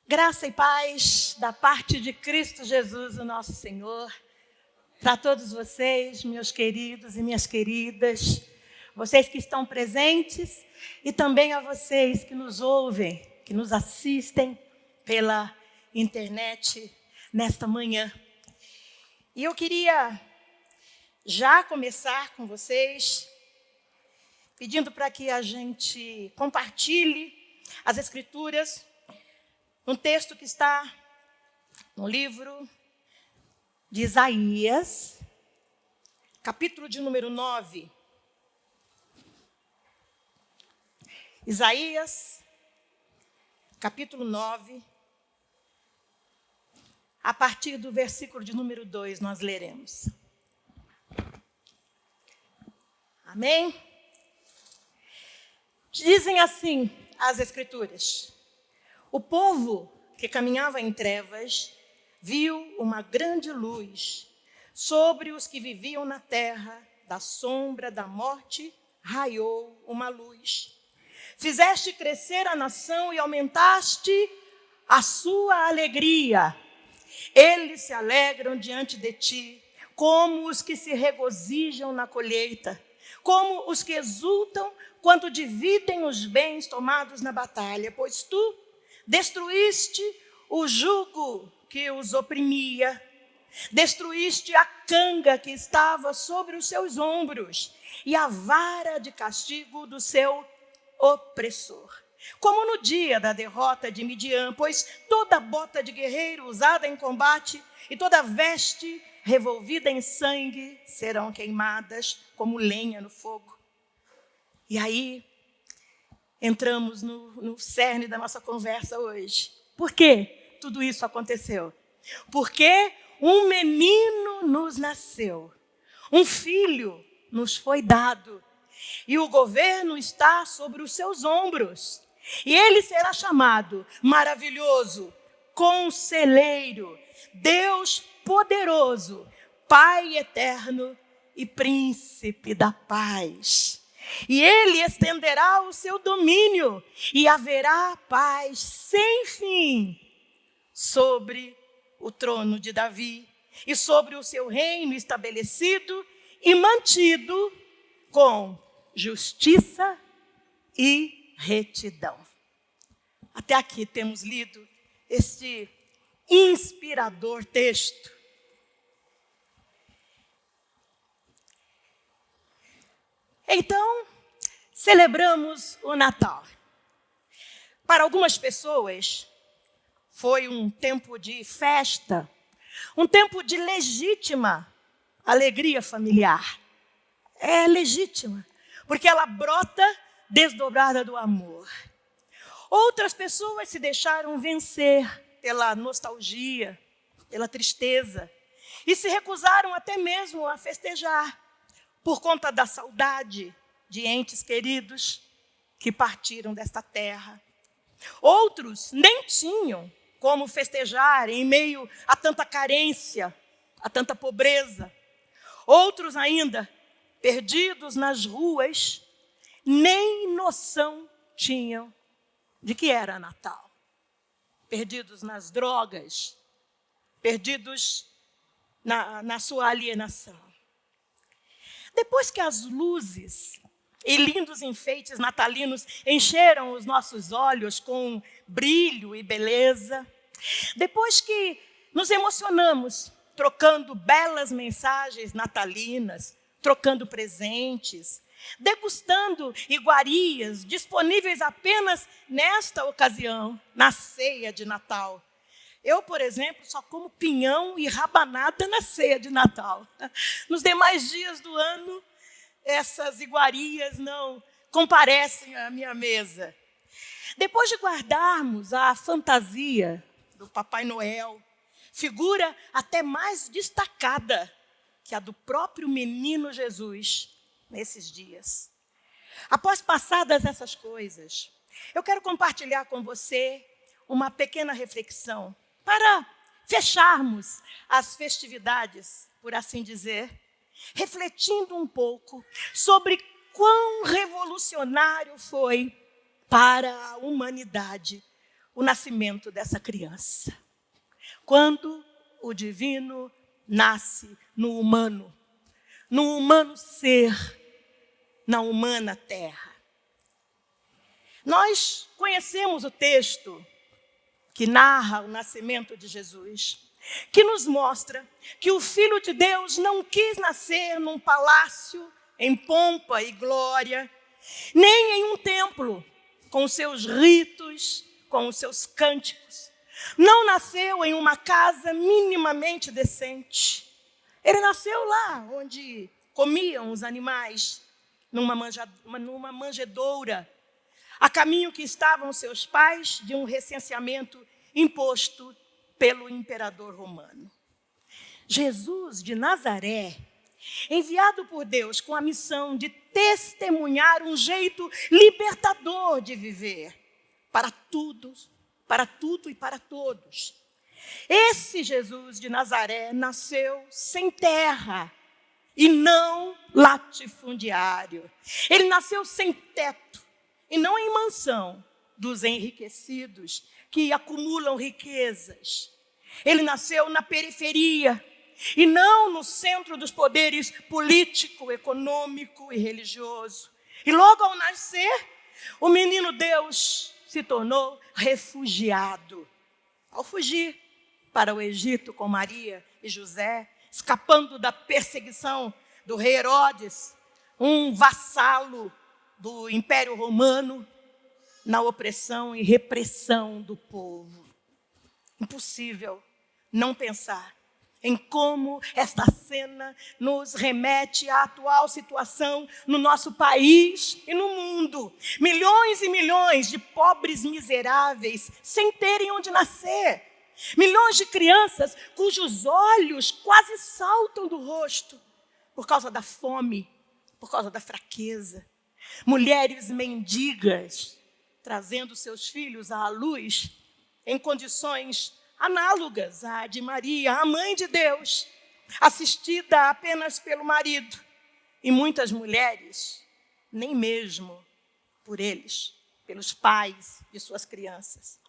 Graça e paz da parte de Cristo Jesus, o nosso Senhor, para todos vocês, meus queridos e minhas queridas, vocês que estão presentes e também a vocês que nos ouvem, que nos assistem pela internet nesta manhã. E eu queria já começar com vocês, pedindo para que a gente compartilhe as Escrituras, um texto que está no livro de Isaías, capítulo de número 9. Isaías, capítulo 9, a partir do versículo de número 2, nós leremos. Amém? Dizem assim as Escrituras: o povo que caminhava em trevas viu uma grande luz. Sobre os que viviam na terra, da sombra da morte, raiou uma luz. Fizeste crescer a nação e aumentaste a sua alegria. Eles se alegram diante de ti, como os que se regozijam na colheita, como os que exultam quando dividem os bens tomados na batalha, pois tu destruíste o jugo que os oprimia, destruíste a canga que estava sobre os seus ombros e a vara de castigo do seu opressor. Como no dia da derrota de Midian, pois toda bota de guerreiro usada em combate e toda veste revolvida em sangue serão queimadas como lenha no fogo. E aí, entramos no cerne da nossa conversa hoje. Por que tudo isso aconteceu? Porque um menino nos nasceu, um filho nos foi dado, e o governo está sobre os seus ombros. E ele será chamado Maravilhoso, Conselheiro, Deus Poderoso, Pai Eterno e Príncipe da Paz. E ele estenderá o seu domínio e haverá paz sem fim sobre o trono de Davi e sobre o seu reino estabelecido e mantido com justiça e retidão. Até aqui temos lido este inspirador texto. Então, celebramos o Natal. Para algumas pessoas, foi um tempo de festa, um tempo de legítima alegria familiar. É legítima, porque ela brota desdobrada do amor. Outras pessoas se deixaram vencer pela nostalgia, pela tristeza, e se recusaram até mesmo a festejar, por conta da saudade de entes queridos que partiram desta terra. Outros nem tinham como festejar em meio a tanta carência, a tanta pobreza. Outros ainda, perdidos nas ruas, nem noção tinham de que era Natal. Perdidos nas drogas, perdidos na sua alienação. Depois que as luzes e lindos enfeites natalinos encheram os nossos olhos com brilho e beleza, depois que nos emocionamos trocando belas mensagens natalinas, trocando presentes, degustando iguarias disponíveis apenas nesta ocasião, na ceia de Natal. Eu, por exemplo, só como pinhão e rabanada na ceia de Natal. Nos demais dias do ano, essas iguarias não comparecem à minha mesa. Depois de guardarmos a fantasia do Papai Noel, figura até mais destacada que a do próprio menino Jesus nesses dias. Após passadas essas coisas, eu quero compartilhar com você uma pequena reflexão para fecharmos as festividades, por assim dizer, refletindo um pouco sobre quão revolucionário foi para a humanidade o nascimento dessa criança. Quando o divino nasce no humano ser, na humana terra. Nós conhecemos o texto que narra o nascimento de Jesus, que nos mostra que o Filho de Deus não quis nascer num palácio em pompa e glória, nem em um templo com os seus ritos, com os seus cânticos. Não nasceu em uma casa minimamente decente. Ele nasceu lá onde comiam os animais, numa manjedoura, a caminho que estavam seus pais de um recenseamento imposto pelo imperador romano. Jesus de Nazaré, enviado por Deus com a missão de testemunhar um jeito libertador de viver para tudo e para todos. Esse Jesus de Nazaré nasceu sem terra e não latifundiário. Ele nasceu sem teto e não em mansão dos enriquecidos que acumulam riquezas. Ele nasceu na periferia e não no centro dos poderes político, econômico e religioso. E logo ao nascer, o menino Deus se tornou refugiado. Ao fugir para o Egito com Maria e José, escapando da perseguição do rei Herodes, um vassalo do Império Romano, na opressão e repressão do povo. Impossível não pensar em como esta cena nos remete à atual situação no nosso país e no mundo. Milhões e milhões de pobres miseráveis sem terem onde nascer. Milhões de crianças cujos olhos quase saltam do rosto por causa da fome, por causa da fraqueza. Mulheres mendigas trazendo seus filhos à luz em condições análogas à de Maria, a mãe de Deus, assistida apenas pelo marido. E muitas mulheres, nem mesmo por eles, pelos pais de suas crianças.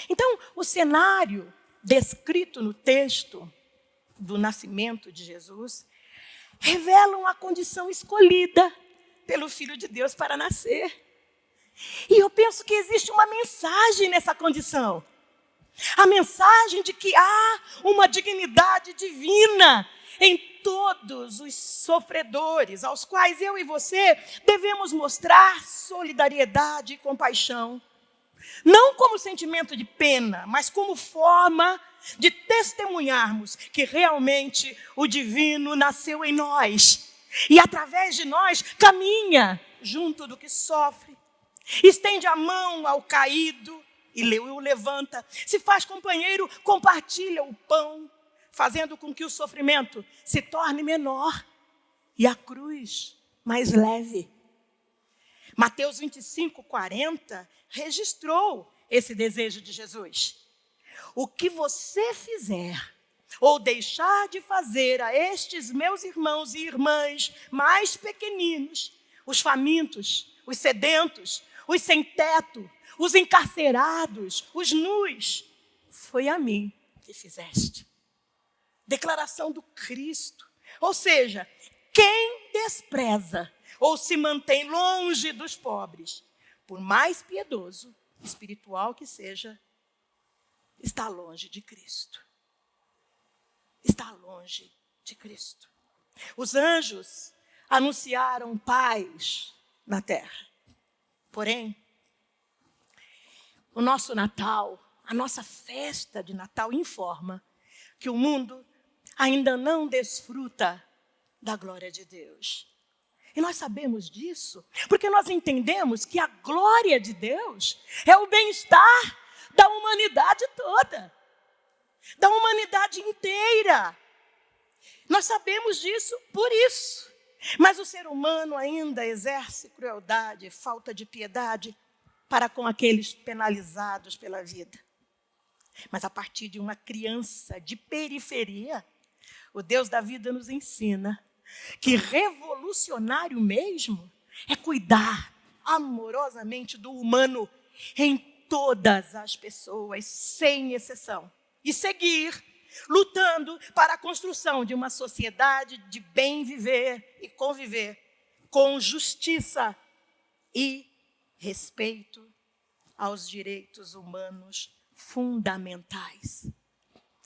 Então, o cenário descrito no texto do nascimento de Jesus revela a condição escolhida pelo Filho de Deus para nascer. E eu penso que existe uma mensagem nessa condição. A mensagem de que há uma dignidade divina em todos os sofredores, aos quais eu e você devemos mostrar solidariedade e compaixão. Não como sentimento de pena, mas como forma de testemunharmos que realmente o divino nasceu em nós. E através de nós caminha junto do que sofre. Estende a mão ao caído e o levanta. Se faz companheiro, compartilha o pão, fazendo com que o sofrimento se torne menor e a cruz mais leve. Mateus 25:40 registrou esse desejo de Jesus. O que você fizer ou deixar de fazer a estes meus irmãos e irmãs mais pequeninos, os famintos, os sedentos, os sem teto, os encarcerados, os nus, foi a mim que fizeste. Declaração do Cristo. Ou seja, quem despreza ou se mantém longe dos pobres, por mais piedoso, espiritual que seja, está longe de Cristo. Está longe de Cristo. Os anjos anunciaram paz na terra. Porém, o nosso Natal, a nossa festa de Natal informa que o mundo ainda não desfruta da glória de Deus. E nós sabemos disso porque nós entendemos que a glória de Deus é o bem-estar da humanidade toda, da humanidade inteira. Nós sabemos disso por isso. Mas o ser humano ainda exerce crueldade, falta de piedade para com aqueles penalizados pela vida. Mas a partir de uma criança de periferia, o Deus da vida nos ensina que revolucionário mesmo é cuidar amorosamente do humano em todas as pessoas, sem exceção, e seguir lutando para a construção de uma sociedade de bem viver e conviver com justiça e respeito aos direitos humanos fundamentais.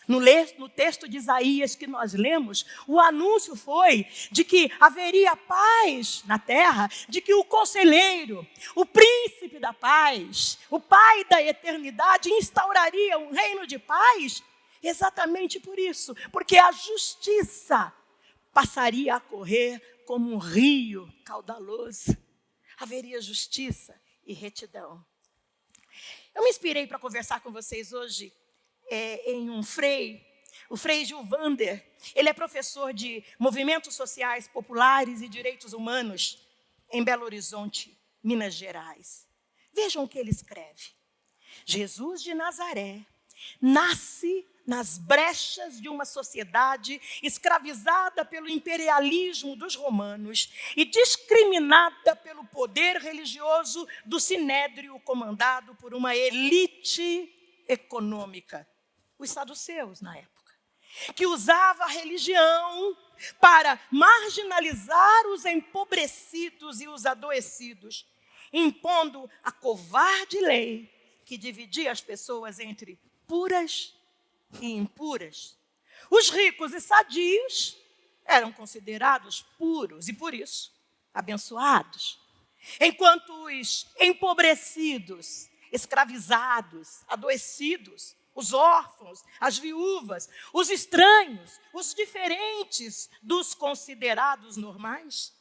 No texto de Isaías que nós lemos, o anúncio foi de que haveria paz na terra, de que o conselheiro, o príncipe da paz, o pai da eternidade instauraria um reino de paz exatamente por isso, porque a justiça passaria a correr como um rio caudaloso. Haveria justiça e retidão. Eu me inspirei para conversar com vocês hoje em um frei, o frei Gilvander. Ele é professor de movimentos sociais populares e direitos humanos em Belo Horizonte, Minas Gerais. Vejam o que ele escreve. Jesus de Nazaré nasce nas brechas de uma sociedade escravizada pelo imperialismo dos romanos e discriminada pelo poder religioso do sinédrio comandado por uma elite econômica, os saduceus na época, que usava a religião para marginalizar os empobrecidos e os adoecidos, impondo a covarde lei que dividia as pessoas entre puras e impuras. Os ricos e sadios eram considerados puros e, por isso, abençoados, enquanto os empobrecidos, escravizados, adoecidos, os órfãos, as viúvas, os estranhos, os diferentes dos considerados normais,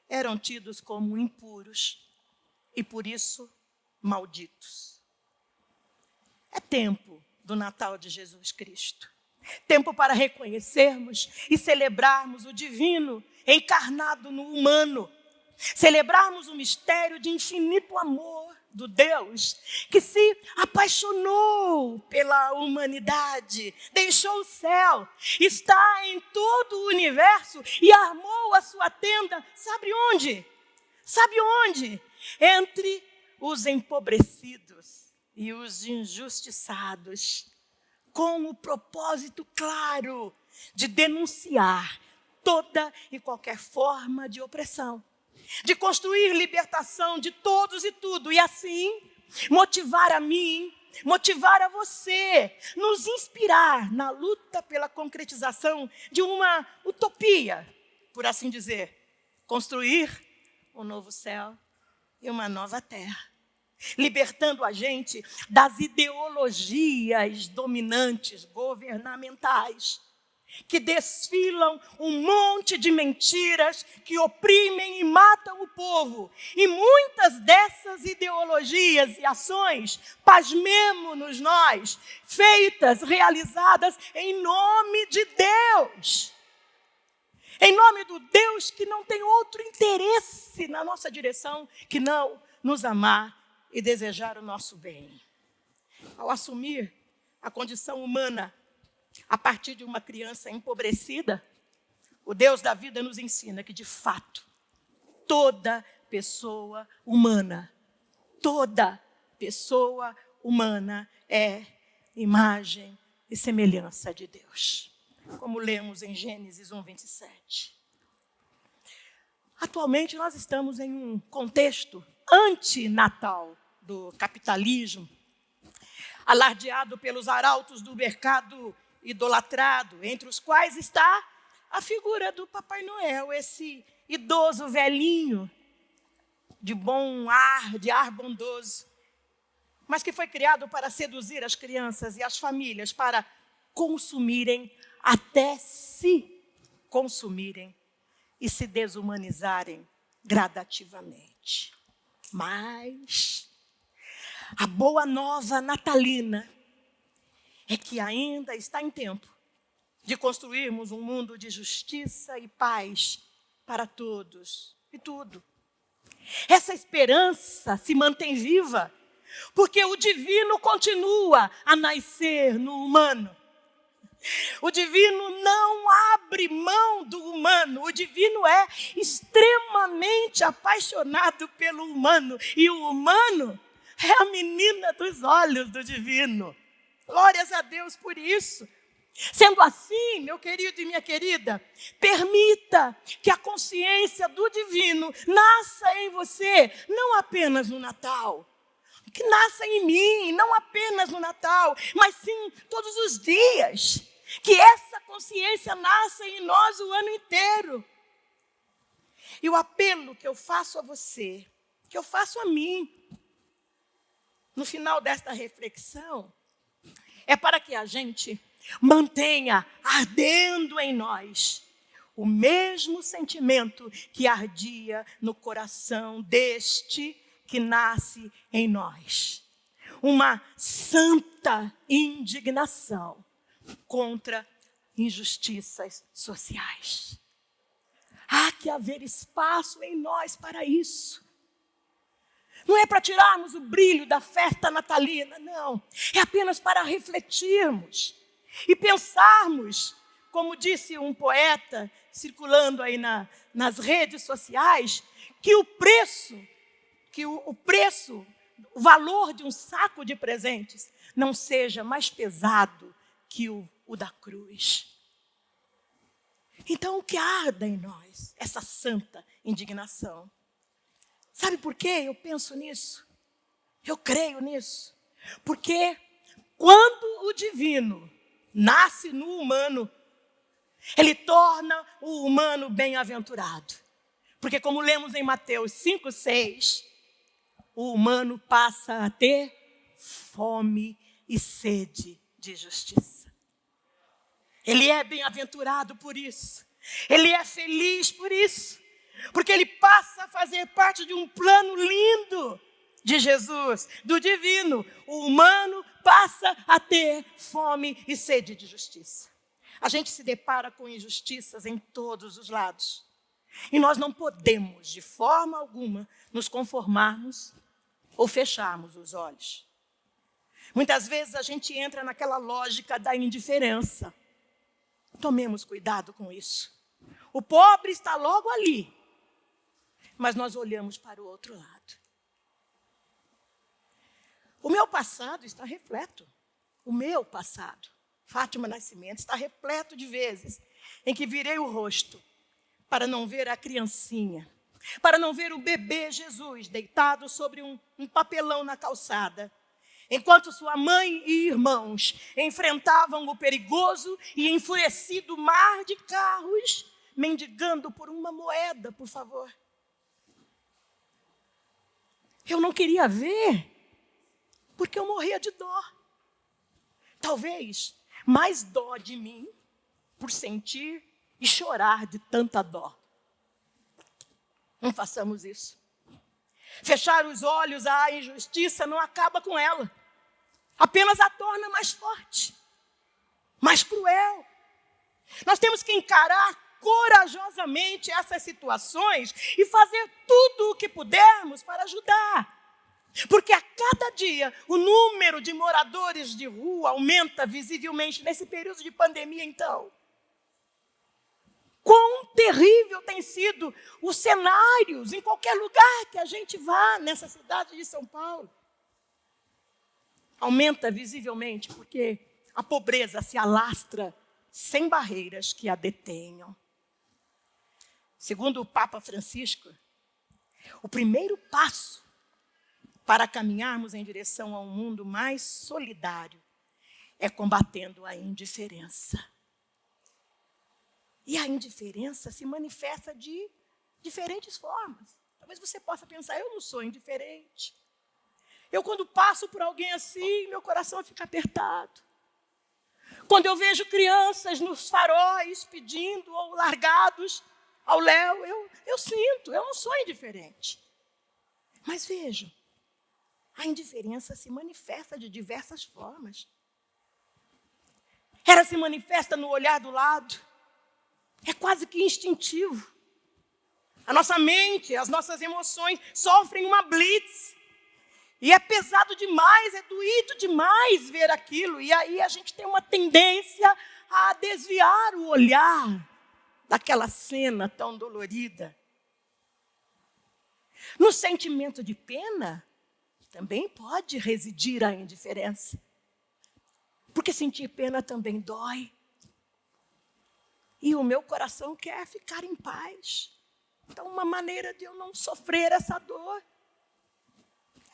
eram tidos como impuros e, por isso, malditos. É tempo do Natal de Jesus Cristo. Tempo para reconhecermos e celebrarmos o divino encarnado no humano. Celebrarmos o mistério de infinito amor do Deus que se apaixonou pela humanidade, deixou o céu, está em todo o universo e armou a sua tenda, sabe onde? Sabe onde? Entre os empobrecidos e os injustiçados, com o propósito claro de denunciar toda e qualquer forma de opressão, de construir libertação de todos e tudo, e assim motivar a mim, motivar a você, nos inspirar na luta pela concretização de uma utopia, por assim dizer, construir um novo céu e uma nova terra, libertando a gente das ideologias dominantes, governamentais, que desfilam um monte de mentiras que oprimem e matam o povo. E muitas dessas ideologias e ações, pasmemo-nos nós, feitas, realizadas em nome de Deus. Em nome do Deus que não tem outro interesse na nossa direção que não nos amar e desejar o nosso bem. Ao assumir a condição humana a partir de uma criança empobrecida, o Deus da vida nos ensina que, de fato, toda pessoa humana é imagem e semelhança de Deus, como lemos em Gênesis 1:27. Atualmente nós estamos em um contexto antinatal do capitalismo, alardeado pelos arautos do mercado idolatrado, entre os quais está a figura do Papai Noel, esse idoso velhinho de bom ar, de ar bondoso, mas que foi criado para seduzir as crianças e as famílias para consumirem, até se consumirem e se desumanizarem gradativamente. Mas a boa nova natalina é que ainda está em tempo de construirmos um mundo de justiça e paz para todos e tudo. Essa esperança se mantém viva, porque o divino continua a nascer no humano. O divino não abre mão do humano. O divino é extremamente apaixonado pelo humano. E o humano é a menina dos olhos do divino. Glórias a Deus por isso. Sendo assim, meu querido e minha querida, permita que a consciência do divino nasça em você, não apenas no Natal. Que nasça em mim, não apenas no Natal, mas sim todos os dias. Que essa consciência nasça em nós o ano inteiro. E o apelo que eu faço a você, que eu faço a mim, no final desta reflexão, é para que a gente mantenha ardendo em nós o mesmo sentimento que ardia no coração deste que nasce em nós. Uma santa indignação contra injustiças sociais. Há que haver espaço em nós para isso. Não é para tirarmos o brilho da festa natalina, não. É apenas para refletirmos e pensarmos, como disse um poeta circulando aí nas redes sociais, que o valor de um saco de presentes não seja mais pesado que o da cruz. Então, que arda em nós essa santa indignação. Sabe por que eu penso nisso? Eu creio nisso. Porque quando o divino nasce no humano, ele torna o humano bem-aventurado. Porque como lemos em Mateus 5:6, o humano passa a ter fome e sede de justiça. Ele é bem-aventurado por isso. Ele é feliz por isso. Porque ele passa a fazer parte de um plano lindo de Jesus, do divino. O humano passa a ter fome e sede de justiça. A gente se depara com injustiças em todos os lados. E nós não podemos, de forma alguma, nos conformarmos ou fecharmos os olhos. Muitas vezes a gente entra naquela lógica da indiferença. Tomemos cuidado com isso. O pobre está logo ali, mas nós olhamos para o outro lado. O meu passado está repleto. O meu passado, Fátima Nascimento, está repleto de vezes em que virei o rosto para não ver a criancinha, para não ver o bebê Jesus deitado sobre um papelão na calçada, enquanto sua mãe e irmãos enfrentavam o perigoso e enfurecido mar de carros, mendigando por uma moeda, por favor. Eu não queria ver, porque eu morria de dó. Talvez mais dó de mim por sentir e chorar de tanta dó. Não façamos isso. Fechar os olhos à injustiça não acaba com ela. Apenas a torna mais forte, mais cruel. Nós temos que encarar corajosamente essas situações e fazer tudo o que pudermos para ajudar. Porque a cada dia o número de moradores de rua aumenta visivelmente nesse período de pandemia, então. Quão terrível tem sido os cenários em qualquer lugar que a gente vá nessa cidade de São Paulo. Aumenta visivelmente porque a pobreza se alastra sem barreiras que a detenham. Segundo o Papa Francisco, o primeiro passo para caminharmos em direção a um mundo mais solidário é combatendo a indiferença. E a indiferença se manifesta de diferentes formas. Talvez você possa pensar, eu não sou indiferente. Eu, quando passo por alguém assim, meu coração fica apertado. Quando eu vejo crianças nos faróis pedindo ou largados ao léu, eu sinto, eu não sou indiferente. Mas veja, a indiferença se manifesta de diversas formas. Ela se manifesta no olhar do lado. É quase que instintivo. A nossa mente, as nossas emoções sofrem uma blitz. E é pesado demais, é doído demais ver aquilo. E aí a gente tem uma tendência a desviar o olhar daquela cena tão dolorida. No sentimento de pena, também pode residir a indiferença. Porque sentir pena também dói. E o meu coração quer ficar em paz. Então, uma maneira de eu não sofrer essa dor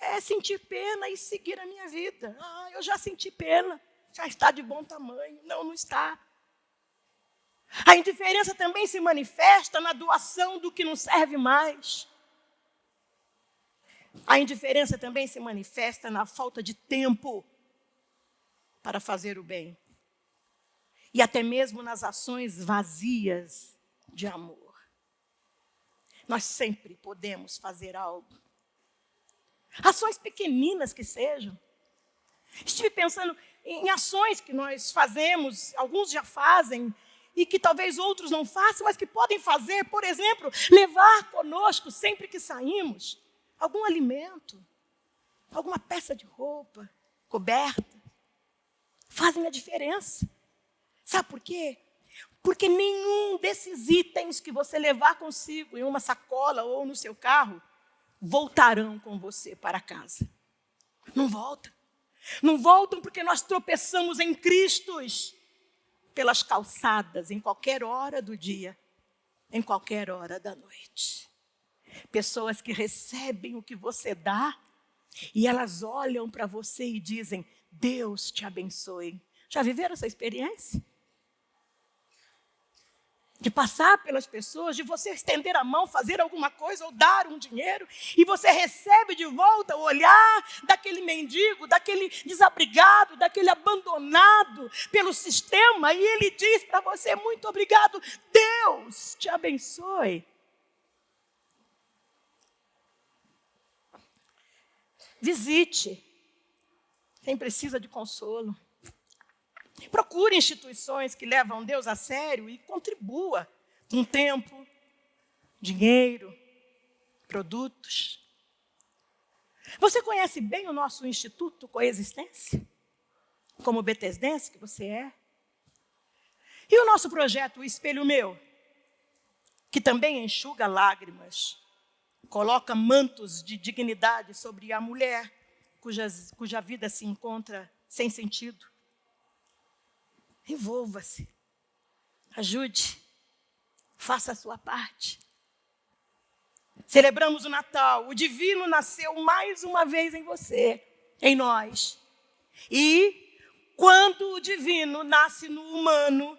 é sentir pena e seguir a minha vida. Eu já senti pena, já está de bom tamanho. Não, não está. A indiferença também se manifesta na doação do que não serve mais. A indiferença também se manifesta na falta de tempo para fazer o bem. E até mesmo nas ações vazias de amor. Nós sempre podemos fazer algo. Ações pequeninas que sejam. Estive pensando em ações que nós fazemos, alguns já fazem, e que talvez outros não façam, mas que podem fazer, por exemplo, levar conosco sempre que saímos algum alimento, alguma peça de roupa, coberta. Fazem a diferença. Sabe por quê? Porque nenhum desses itens que você levar consigo em uma sacola ou no seu carro voltarão com você para casa. Não voltam. Não voltam porque nós tropeçamos em Cristos pelas calçadas, em qualquer hora do dia, em qualquer hora da noite. Pessoas que recebem o que você dá e elas olham para você e dizem, Deus te abençoe. Já viveram essa experiência? De passar pelas pessoas, de você estender a mão, fazer alguma coisa ou dar um dinheiro, e você recebe de volta o olhar daquele mendigo, daquele desabrigado, daquele abandonado pelo sistema, e ele diz para você, muito obrigado, Deus te abençoe. Visite quem precisa de consolo. Procure instituições que levam Deus a sério e contribua com tempo, dinheiro, produtos. Você conhece bem o nosso Instituto Coexistência? Como betesdense que você é? E o nosso projeto O Espelho Meu, que também enxuga lágrimas, coloca mantos de dignidade sobre a mulher cuja vida se encontra sem sentido. Envolva-se, ajude, faça a sua parte. Celebramos o Natal, o divino nasceu mais uma vez em você, em nós. E quando o divino nasce no humano,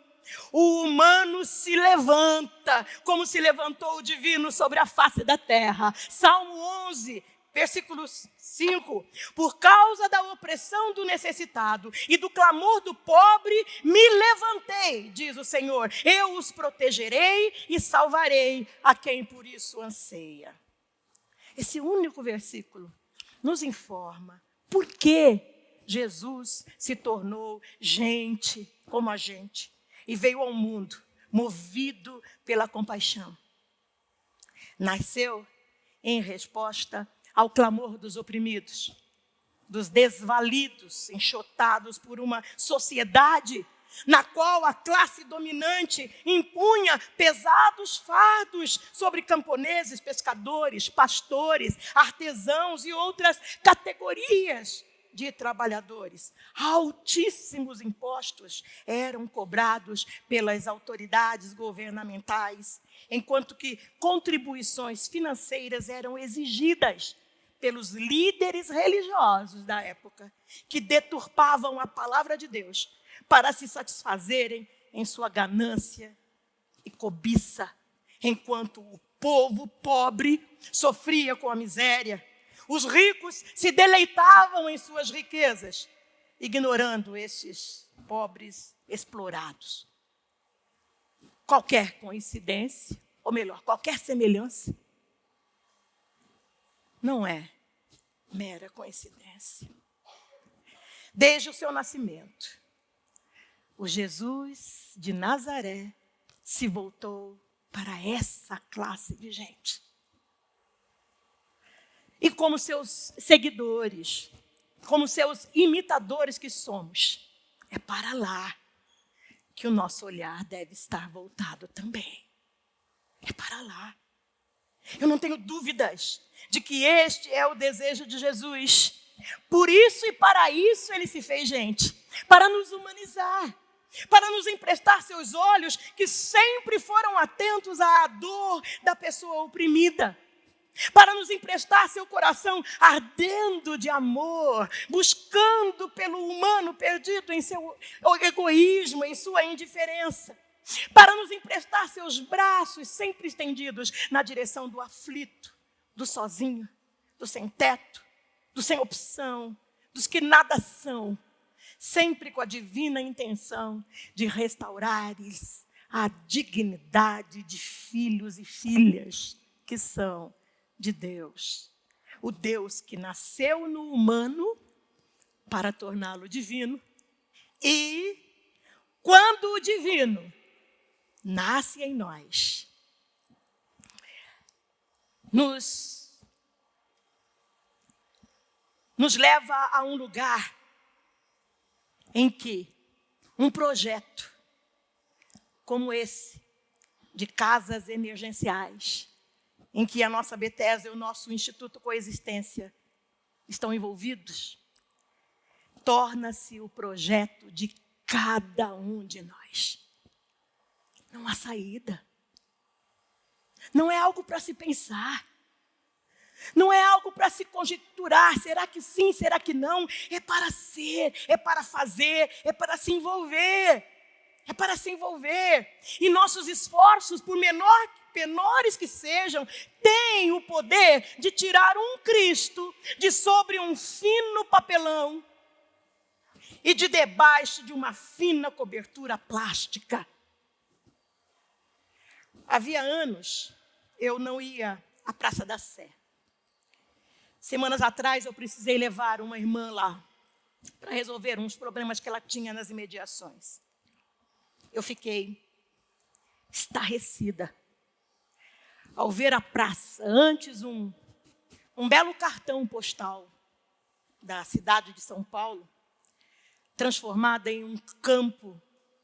o humano se levanta, como se levantou o divino sobre a face da terra. Salmo 11, versículo 5. Por causa da opressão do necessitado e do clamor do pobre, me levantei, diz o Senhor. Eu os protegerei e salvarei a quem por isso anseia. Esse único versículo nos informa por que Jesus se tornou gente como a gente e veio ao mundo movido pela compaixão. Nasceu em resposta ao clamor dos oprimidos, dos desvalidos, enxotados por uma sociedade na qual a classe dominante impunha pesados fardos sobre camponeses, pescadores, pastores, artesãos e outras categorias de trabalhadores. Altíssimos impostos eram cobrados pelas autoridades governamentais, enquanto que contribuições financeiras eram exigidas pelos líderes religiosos da época, que deturpavam a palavra de Deus para se satisfazerem em sua ganância e cobiça, enquanto o povo pobre sofria com a miséria. Os ricos se deleitavam em suas riquezas, ignorando esses pobres explorados. Qualquer coincidência, ou melhor, qualquer semelhança, não é mera coincidência. Desde o seu nascimento, o Jesus de Nazaré se voltou para essa classe de gente. E como seus seguidores, como seus imitadores que somos, é para lá que o nosso olhar deve estar voltado também. É para lá. Eu não tenho dúvidas de que este é o desejo de Jesus. Por isso e para isso ele se fez gente, para nos humanizar, para nos emprestar seus olhos que sempre foram atentos à dor da pessoa oprimida, para nos emprestar seu coração ardendo de amor, buscando pelo humano perdido em seu egoísmo, em sua indiferença, para nos emprestar seus braços sempre estendidos na direção do aflito, do sozinho, do sem-teto, do sem opção, dos que nada são, sempre com a divina intenção de restaurar-lhes a dignidade de filhos e filhas que são de Deus. O Deus que nasceu no humano para torná-lo divino e, quando o divino nasce em nós, nos leva a um lugar em que um projeto como esse, de casas emergenciais, em que a nossa Bethesda e o nosso Instituto Coexistência estão envolvidos, torna-se o projeto de cada um de nós. Não há saída. Não é algo para se pensar. Não é algo para se conjecturar, será que sim, será que não? É para ser, é para fazer, é para se envolver. É para se envolver. E nossos esforços, por menores que sejam, têm o poder de tirar um Cristo de sobre um fino papelão e de debaixo de uma fina cobertura plástica. Havia anos eu não ia à Praça da Sé. Semanas atrás eu precisei levar uma irmã lá para resolver uns problemas que ela tinha nas imediações. Eu fiquei estarrecida ao ver a praça, antes um belo cartão postal da cidade de São Paulo, transformada em um campo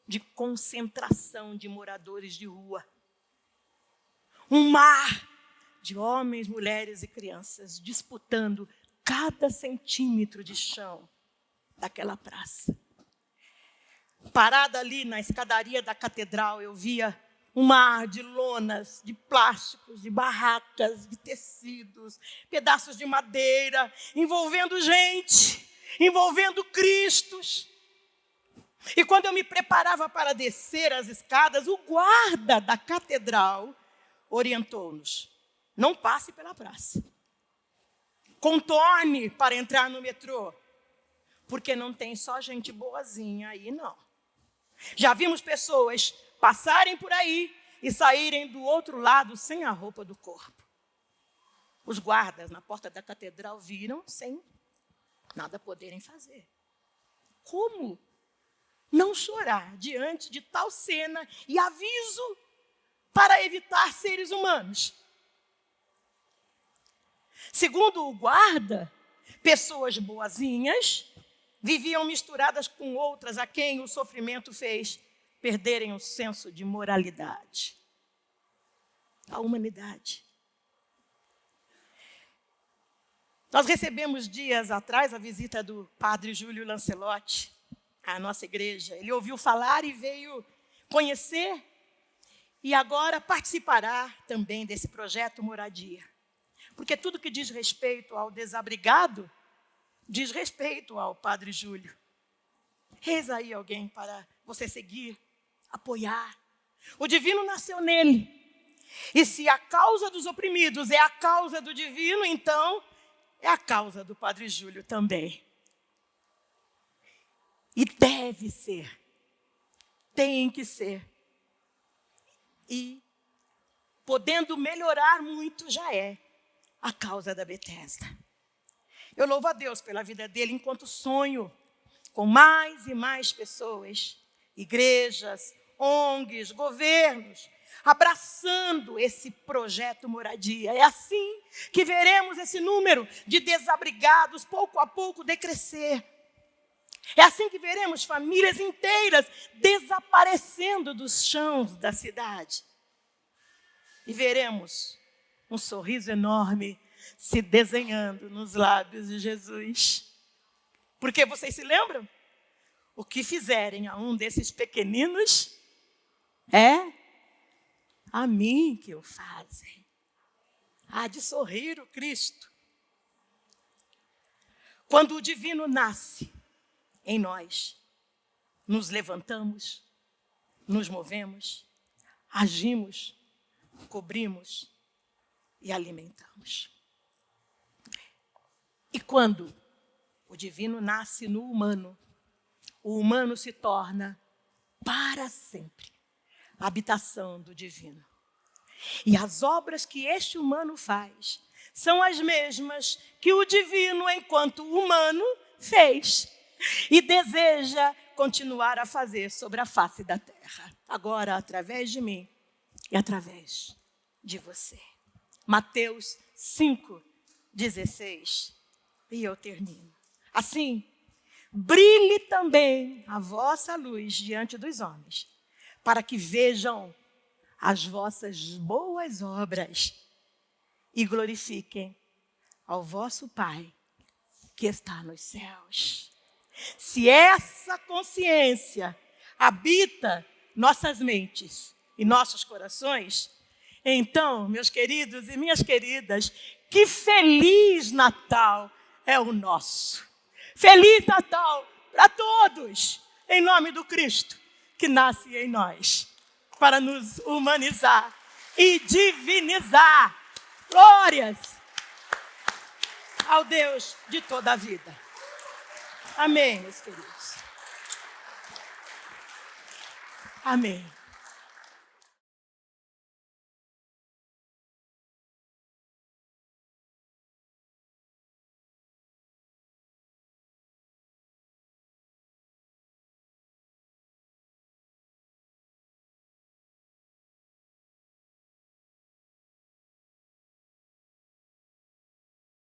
de concentração de moradores de rua. Um mar de homens, mulheres e crianças disputando cada centímetro de chão daquela praça. Parada ali na escadaria da catedral, eu via um mar de lonas, de plásticos, de barracas, de tecidos, pedaços de madeira, envolvendo gente, envolvendo Cristos. E quando eu me preparava para descer as escadas, o guarda da catedral orientou-nos: não passe pela praça. Contorne para entrar no metrô, porque não tem só gente boazinha aí, não. Já vimos pessoas passarem por aí e saírem do outro lado sem a roupa do corpo. Os guardas na porta da catedral viram sem nada poderem fazer. Como não chorar diante de tal cena e aviso para evitar seres humanos? Segundo o guarda, pessoas boazinhas viviam misturadas com outras a quem o sofrimento fez perderem o senso de moralidade. A humanidade. Nós recebemos dias atrás a visita do padre Júlio Lancelotti à nossa igreja. Ele ouviu falar e veio conhecer e agora participará também desse projeto Moradia. Porque tudo que diz respeito ao desabrigado diz respeito ao padre Júlio. Eis aí alguém para você seguir, apoiar. O divino nasceu nele. E se a causa dos oprimidos é a causa do divino, então é a causa do padre Júlio também. E deve ser. Tem que ser. E, podendo melhorar muito, já é a causa da Bethesda. Eu louvo a Deus pela vida dele enquanto sonho com mais e mais pessoas, igrejas, ONGs, governos, abraçando esse projeto Moradia. É assim que veremos esse número de desabrigados pouco a pouco decrescer. É assim que veremos famílias inteiras desaparecendo dos chãos da cidade. E veremos um sorriso enorme se desenhando nos lábios de Jesus. Porque vocês se lembram? O que fizerem a um desses pequeninos é a mim que o fazem. Há de sorrir o Cristo. Quando o divino nasce em nós, nos levantamos, nos movemos, agimos, cobrimos e alimentamos. E quando o divino nasce no humano, o humano se torna para sempre a habitação do divino. E as obras que este humano faz são as mesmas que o divino, enquanto humano, fez e deseja continuar a fazer sobre a face da terra. Agora, através de mim e através de você. Mateus 5:16. E eu termino. Assim, brilhe também a vossa luz diante dos homens, para que vejam as vossas boas obras e glorifiquem ao vosso Pai que está nos céus. Se essa consciência habita nossas mentes e nossos corações, então, meus queridos e minhas queridas, que feliz Natal é o nosso. Feliz Natal para todos, em nome do Cristo que nasce em nós, para nos humanizar e divinizar. Glórias ao Deus de toda a vida. Amém, meus queridos. Amém.